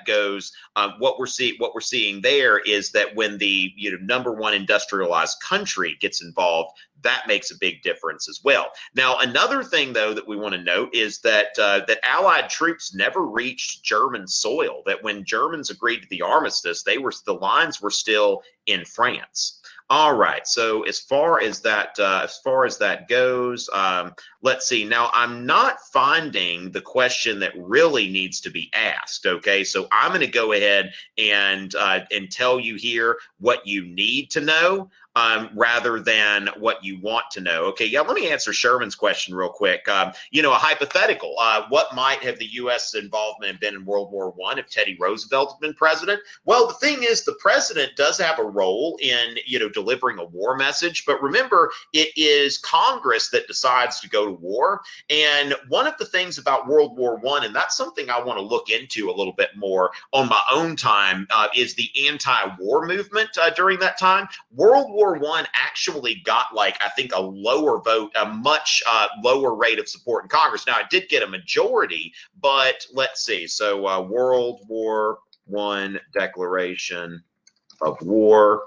goes, what we're seeing there is that when the number one industrialized country gets involved, that makes a big difference as well. Now, another thing, though, that we want to note is that Allied troops never reached German soil. That when Germans agreed to the armistice, the lines were still in France. All right. So as far as that goes, let's see. Now, I'm not finding the question that really needs to be asked. Okay. So I'm going to go ahead and tell you here what you need to know, rather than what you want to know. Okay, yeah, let me answer Sherman's question real quick. A hypothetical. What might have the U.S. involvement been in World War I if Teddy Roosevelt had been president? Well, the thing is, the president does have a role in, delivering a war message. But remember, it is Congress that decides to go to war. And one of the things about World War I, and that's something I want to look into a little bit more on my own time, is the anti-war movement during that time. World War I actually got, I think, a much lower rate of support in Congress. Now, it did get a majority, but let's see. So World War I Declaration of War,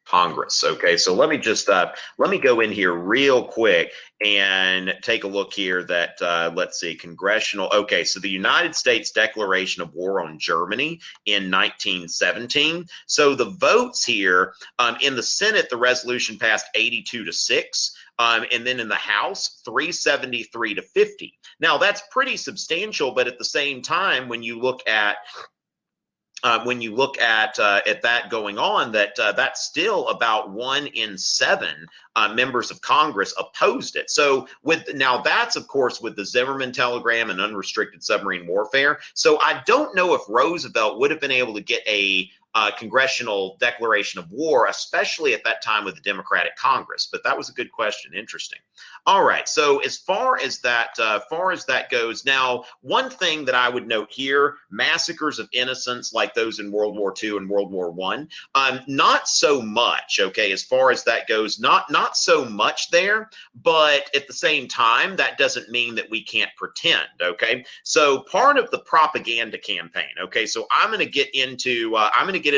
Congress. Okay, so let me go in here real quick and take a look here that, let's see, congressional. Okay, so the United States Declaration of War on Germany in 1917. So the votes here, in the Senate, the resolution passed 82-6. And then in the House, 373 to 50. Now, that's pretty substantial, but at the same time, when you look at that going on, that's still about 1 in 7 members of Congress opposed it. So that's of course with the Zimmerman telegram and unrestricted submarine warfare. So I don't know if Roosevelt would have been able to get a congressional declaration of war, especially at that time with the Democratic Congress. But that was a good question. Interesting. All right. So as far as that goes, now one thing that I would note here: massacres of innocents like those in World War II and World War I, not so much. Okay, as far as that goes, not so much there. But at the same time, that doesn't mean that we can't pretend. Okay, so part of the propaganda campaign. Okay, so I'm going to get into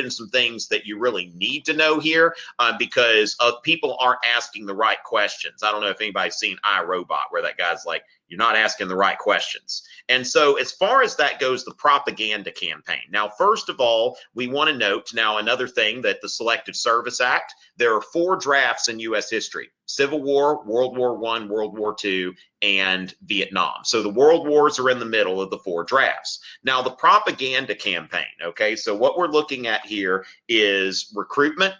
some things that you really need to know here, because people aren't asking the right questions. I don't know if anybody's seen iRobot, where that guy's like, you're not asking the right questions. And so as far as that goes, the propaganda campaign. Now, first of all, we want to note now another thing, that the Selective Service Act, there are 4 drafts in U.S. history: Civil War, World War I, World War II, and Vietnam. So the world wars are in the middle of the 4 drafts. Now, the propaganda campaign, okay, so what we're looking at here is recruitment,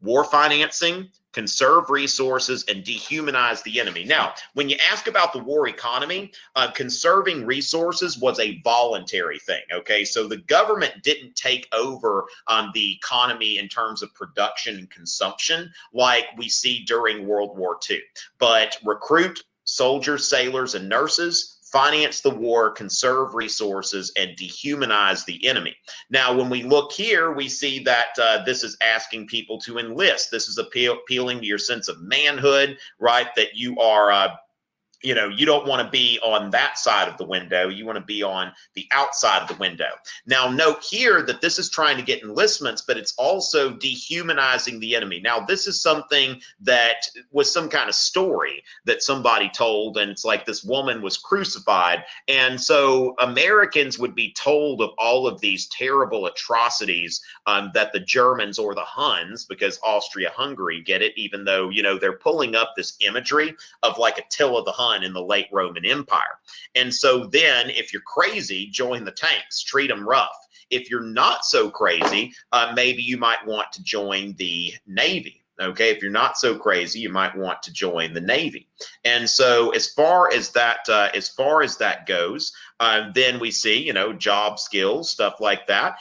war financing, conserve resources, and dehumanize the enemy. Now, when you ask about the war economy, conserving resources was a voluntary thing, okay? So the government didn't take over the economy in terms of production and consumption like we see during World War II. But recruit soldiers, sailors, and nurses, finance the war, conserve resources, and dehumanize the enemy. Now, when we look here, we see that this is asking people to enlist. This is appealing to your sense of manhood, right? That you are you know, you don't want to be on that side of the window. You want to be on the outside of the window. Now, note here that this is trying to get enlistments, but it's also dehumanizing the enemy. Now, this is something that was some kind of story that somebody told, and it's like this woman was crucified. And so Americans would be told of all of these terrible atrocities that the Germans or the Huns, because Austria-Hungary get it, even though, you know, they're pulling up this imagery of like Attila the Hun in the late Roman Empire. And so then if you're crazy, join the tanks, treat them rough. If you're not so crazy, maybe you might want to join the Navy. Okay, if you're not so crazy, you might want to join the Navy. And so as far as that goes, then we see, you know, job skills, stuff like that.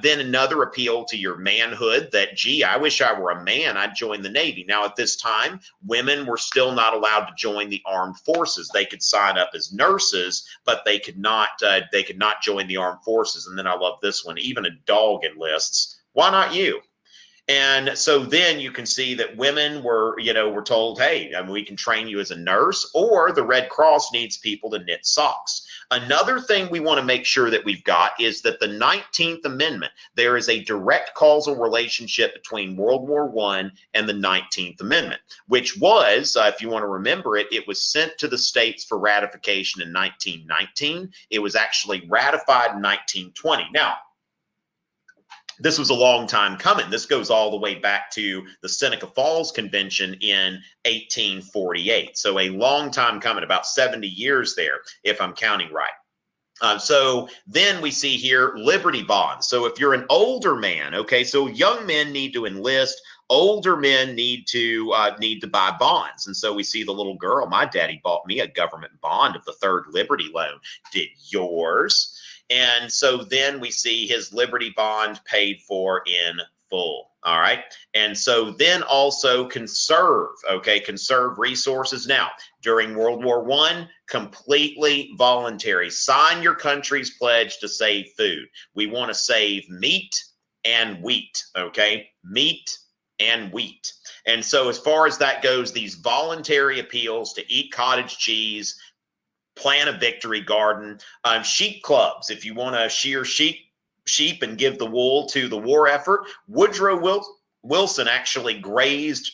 Then another appeal to your manhood that, gee, I wish I were a man, I'd join the Navy. Now, at this time, women were still not allowed to join the armed forces. They could sign up as nurses, but they could not join the armed forces. And then I love this one, even a dog enlists. Why not you? And so then you can see that women were, you know, were told, hey, I mean, we can train you as a nurse, or the Red Cross needs people to knit socks. Another thing we want to make sure that we've got is that the 19th Amendment, there is a direct causal relationship between World War I and the 19th Amendment, which was, if you want to remember it, it was sent to the states for ratification in 1919. It was actually ratified in 1920. Now, this was a long time coming. This goes all the way back to the Seneca Falls Convention in 1848. So a long time coming, about 70 years there, if I'm counting right. So then we see here Liberty Bonds. So if you're an older man, okay, so young men need to enlist, older men need to buy bonds. And so we see the little girl, my daddy bought me a government bond of the Third Liberty Loan. Did yours? And so then we see his Liberty Bond paid for in full. All right. And so then also conserve, okay, conserve resources. Now, during World War I, completely voluntary. Sign your country's pledge to save food. We want to save meat and wheat, okay, meat and wheat. And so as far as that goes, these voluntary appeals to eat cottage cheese, plant a victory garden, sheep clubs. If you want to shear sheep and give the wool to the war effort, Woodrow Wilson actually grazed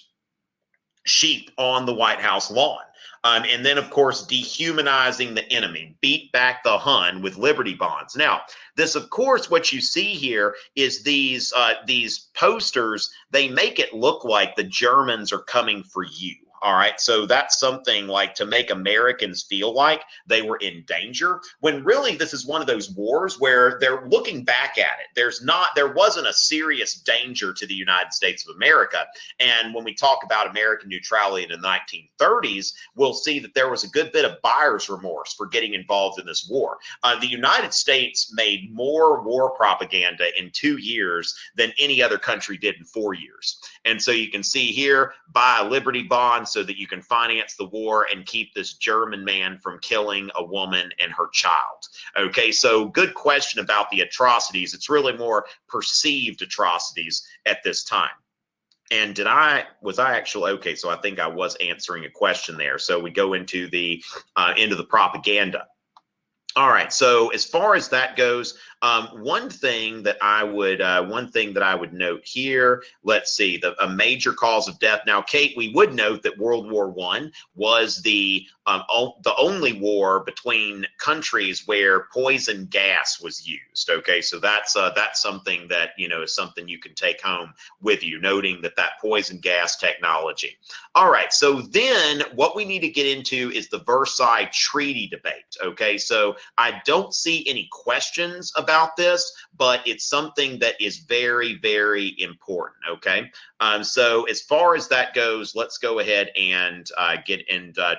sheep on the White House lawn. And then, of course, dehumanizing the enemy, beat back the Hun with Liberty Bonds. Now, this, of course, what you see here is these posters, they make it look like the Germans are coming for you. All right, so that's something like to make Americans feel like they were in danger, when really this is one of those wars where they're looking back at it. There wasn't a serious danger to the United States of America. And when we talk about American neutrality in the 1930s, we'll see that there was a good bit of buyer's remorse for getting involved in this war. The United States made more war propaganda in 2 years than any other country did in 4 years. And so you can see here, buy a Liberty Bond so that you can finance the war and keep this German man from killing a woman and her child. Okay, so good question about the atrocities. It's really more perceived atrocities at this time. And was I actually, okay, so I think I was answering a question there. So we go into the propaganda. All right, so as far as that goes, one thing that I would note here, let's see, a major cause of death. Now, Kate, we would note that World War I was the only war between countries where poison gas was used. Okay, so that's something that, you know, is something you can take home with you, noting that poison gas technology. All right, so then what we need to get into is the Versailles Treaty debate. Okay, so I don't see any questions about this, but it's something that is very, very important. Okay, so as far as that goes, let's go ahead and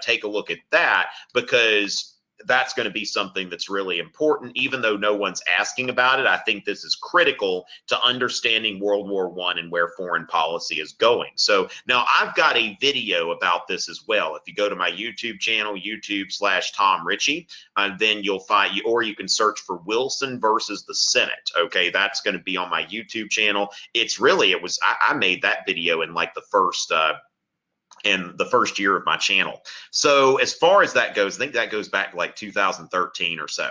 take a look at that, because that's going to be something that's really important, even though no one's asking about it. I think this is critical to understanding World War I and where foreign policy is going. So now I've got a video about this as well. If you go to my YouTube channel, YouTube/Tom Ritchie, then you'll find, or you can search for Wilson versus the Senate. Okay, that's going to be on my YouTube channel. It's really, I made that video in like the first year of my channel. So as far as that goes, I think that goes back to like 2013 or so.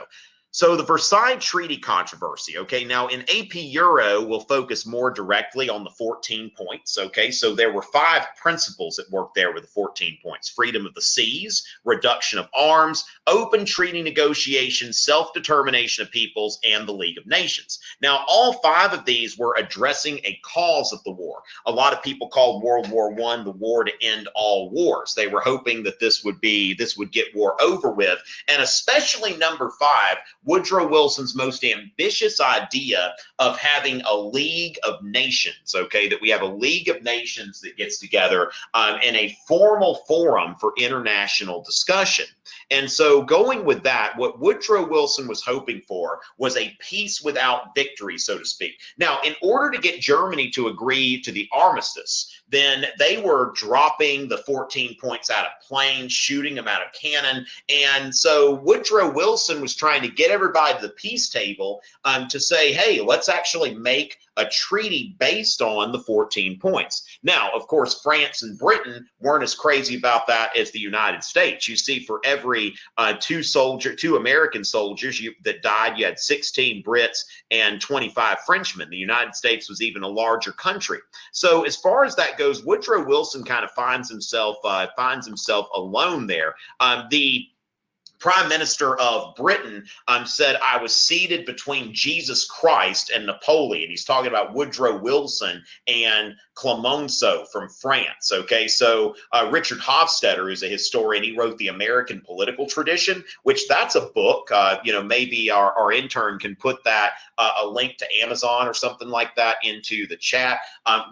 So the Versailles Treaty controversy, okay, now in AP Euro, we'll focus more directly on the 14 points, okay? So there were 5 principles at work there with the 14 points: freedom of the seas, reduction of arms, open treaty negotiations, self-determination of peoples, and the League of Nations. Now, all 5 of these were addressing a cause of the war. A lot of people called World War I the war to end all wars. They were hoping that this would get war over with, and especially number 5, Woodrow Wilson's most ambitious idea of having a League of Nations, okay, that we have a League of Nations that gets together in a formal forum for international discussion. And so going with that, what Woodrow Wilson was hoping for was a peace without victory, so to speak. Now, in order to get Germany to agree to the armistice, then they were dropping the 14 points out of planes, shooting them out of cannon. And so Woodrow Wilson was trying to get everybody to the peace table to say, hey, let's actually make a treaty based on the 14 points. Now, of course, France and Britain weren't as crazy about that as the United States. You see, for every two American soldiers that died, you had 16 Brits and 25 Frenchmen. The United States was even a larger country. So as far as that goes, Woodrow Wilson kind of finds himself alone there. The Prime Minister of Britain said, I was seated between Jesus Christ and Napoleon. He's talking about Woodrow Wilson and Clemenceau from France. Okay, so Richard Hofstadter, who's a historian, he wrote The American Political Tradition, which that's a book. Maybe our intern can put that a link to Amazon or something like that into the chat.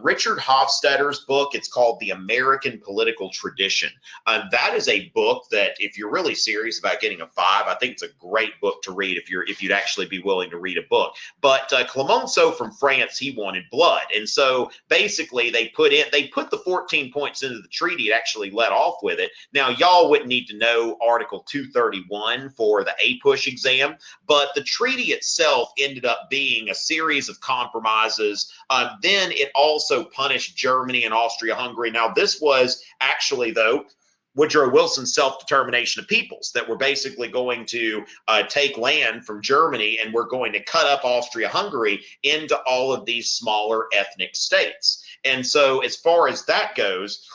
Richard Hofstadter's book, it's called The American Political Tradition. That is a book that, if you're really serious about getting a 5, I think it's a great book to read if you'd actually be willing to read a book. But Clemenceau from France, he wanted blood, and so basically they put the 14 points into the treaty. It actually let off with it. Now, y'all wouldn't need to know Article 231 for the APUSH exam, but the treaty itself ended up being a series of compromises. Then it also punished Germany and Austria-Hungary. Now, this was actually, though, Woodrow Wilson's self-determination of peoples that were basically going to take land from Germany, and we're going to cut up Austria-Hungary into all of these smaller ethnic states. And so as far as that goes,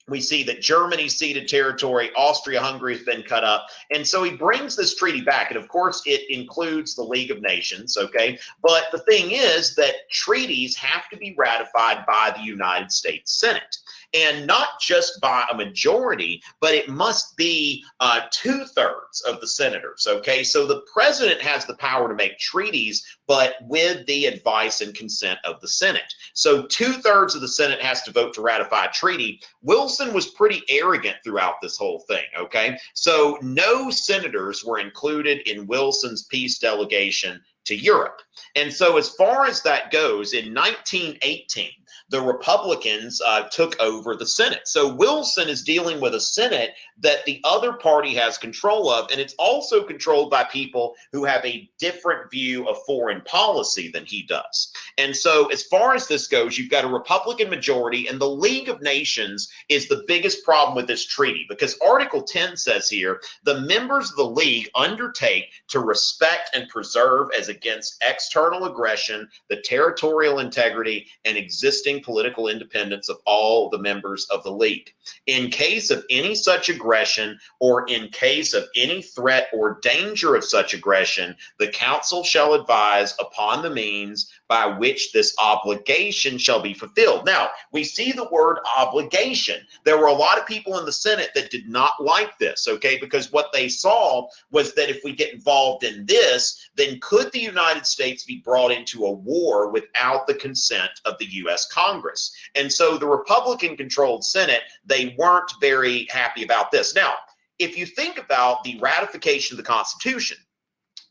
we see that Germany ceded territory, Austria-Hungary has been cut up. And so he brings this treaty back. And of course, it includes the League of Nations, okay? But the thing is that treaties have to be ratified by the United States Senate. And not just by a majority, but it must be 2/3 of the senators, okay? So the president has the power to make treaties, but with the advice and consent of the Senate. So 2/3 of the Senate has to vote to ratify a treaty. Wilson was pretty arrogant throughout this whole thing, okay? So no senators were included in Wilson's peace delegation to Europe. And so as far as that goes, in 1918, the Republicans took over the Senate. So Wilson is dealing with a Senate that the other party has control of, and it's also controlled by people who have a different view of foreign policy than he does. And so as far as this goes, you've got a Republican majority, and the League of Nations is the biggest problem with this treaty, because Article 10 says here, the members of the League undertake to respect and preserve as against external aggression, the territorial integrity, and existing political independence of all the members of the League. In case of any such aggression, or in case of any threat or danger of such aggression, the Council shall advise upon the means by which this obligation shall be fulfilled. Now, we see the word obligation. There were a lot of people in the Senate that did not like this, okay, because what they saw was that if we get involved in this, then could the United States be brought into a war without the consent of the U.S. Congress? And so the Republican-controlled Senate, they weren't very happy about this. Now, if you think about the ratification of the Constitution,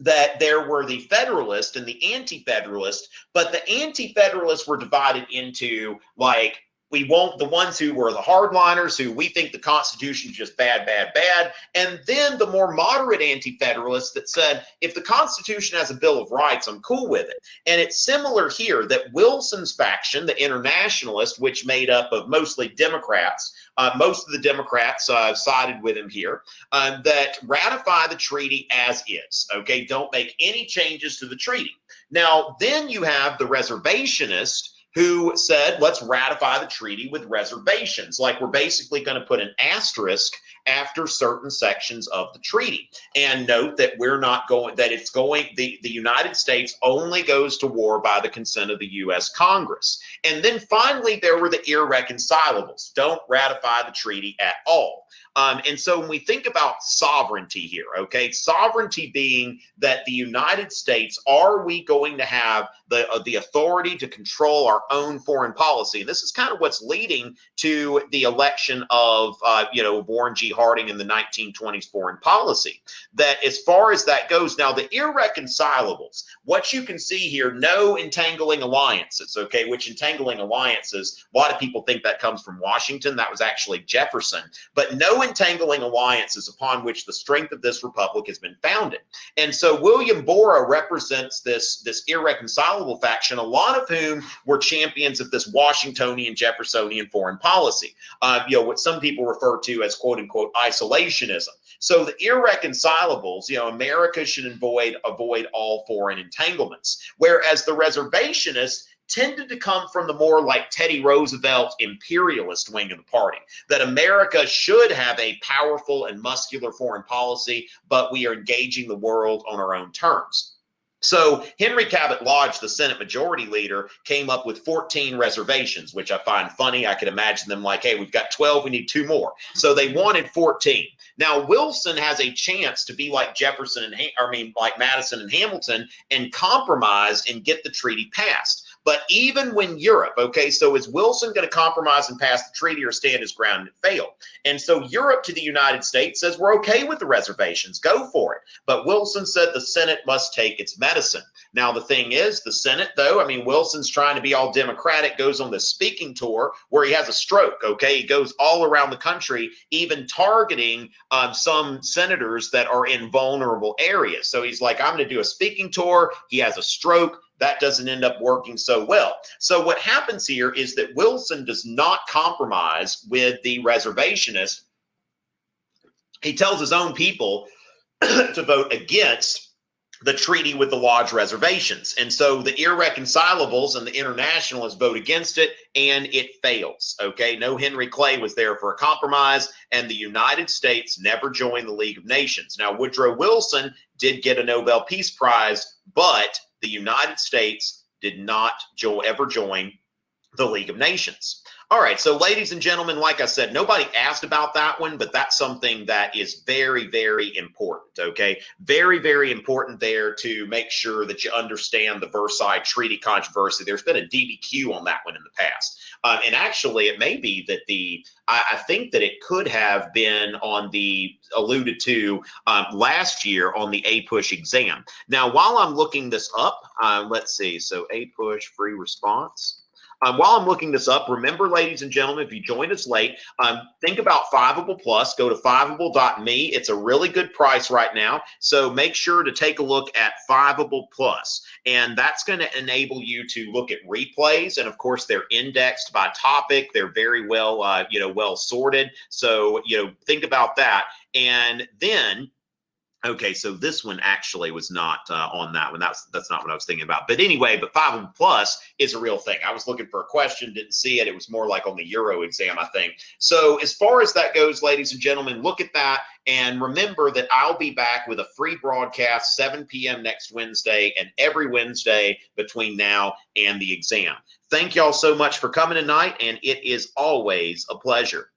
that there were the Federalists and the Anti-Federalists, but the Anti-Federalists were divided into, like, we want the ones who were the hardliners, who we think the Constitution is just bad, bad, bad. And then the more moderate Anti-Federalists that said, if the Constitution has a Bill of Rights, I'm cool with it. And it's similar here that Wilson's faction, the Internationalists, which made up of mostly Democrats, most of the Democrats sided with him here, that ratify the treaty as is. Okay, don't make any changes to the treaty. Now, then you have the reservationists who said, let's ratify the treaty with reservations. Like, we're basically going to put an asterisk after certain sections of the treaty. And note that we're not going, that it's going, the United States only goes to war by the consent of the U.S. Congress. And then finally, there were the irreconcilables. Don't ratify the treaty at all. And so when we think about sovereignty here, okay, sovereignty being that the United States, are we going to have the authority to control our own foreign policy? And this is kind of what's leading to the election of, Warren G. Harding in the 1920s foreign policy. That as far as that goes, now the irreconcilables, what you can see here, no entangling alliances, okay, which entangling alliances, a lot of people think that comes from Washington. That was actually Jefferson, but no entangling alliances upon which the strength of this republic has been founded. And so William Borah represents this irreconcilable faction, a lot of whom were champions of this Washingtonian, Jeffersonian foreign policy, what some people refer to as quote unquote isolationism. So the irreconcilables, America should avoid all foreign entanglements, whereas the reservationists tended to come from the more like Teddy Roosevelt imperialist wing of the party, that America should have a powerful and muscular foreign policy, but we are engaging the world on our own terms. So Henry Cabot Lodge, the Senate Majority Leader, came up with 14 reservations, which I find funny. I could imagine them like, hey, we've got 12, we need 2 more. So they wanted 14. Now Wilson has a chance to be like Jefferson like Madison and Hamilton and compromise and get the treaty passed. But even when Europe, okay, so is Wilson going to compromise and pass the treaty or stand his ground and fail? And so Europe to the United States says, we're okay with the reservations, go for it. But Wilson said the Senate must take its medicine. Now, the thing is, the Senate, though, Wilson's trying to be all Democratic, goes on this speaking tour where he has a stroke, okay? He goes all around the country, even targeting some senators that are in vulnerable areas. So he's like, I'm going to do a speaking tour. He has a stroke. That doesn't end up working so well. So what happens here is that Wilson does not compromise with the reservationists. He tells his own people to vote against the treaty with the Lodge reservations. And so the irreconcilables and the internationalists vote against it, and it fails. Okay, no Henry Clay was there for a compromise, and the United States never joined the League of Nations. Now, Woodrow Wilson did get a Nobel Peace Prize, but the United States did not ever join the League of Nations. All right, so ladies and gentlemen, like I said, nobody asked about that one, but that's something that is very, very important, okay? Very, very important there to make sure that you understand the Versailles Treaty controversy. There's been a DBQ on that one in the past. And actually, it may be that I think that it could have been on the alluded to last year on the APUSH exam. Now, while I'm looking this up, let's see, so APUSH free response. While I'm looking this up, remember, ladies and gentlemen, if you joined us late, think about Fiveable Plus. Go to fiveable.me. It's a really good price right now. So make sure to take a look at Fiveable Plus. And that's going to enable you to look at replays. And of course, they're indexed by topic. They're very well, well sorted. So, think about that. And then, okay, so this one actually was not on that one. That's not what I was thinking about. But anyway, but Fiveable Plus is a real thing. I was looking for a question, didn't see it. It was more like on the Euro exam, I think. So as far as that goes, ladies and gentlemen, look at that. And remember that I'll be back with a free broadcast 7 p.m. next Wednesday and every Wednesday between now and the exam. Thank y'all so much for coming tonight, and it is always a pleasure.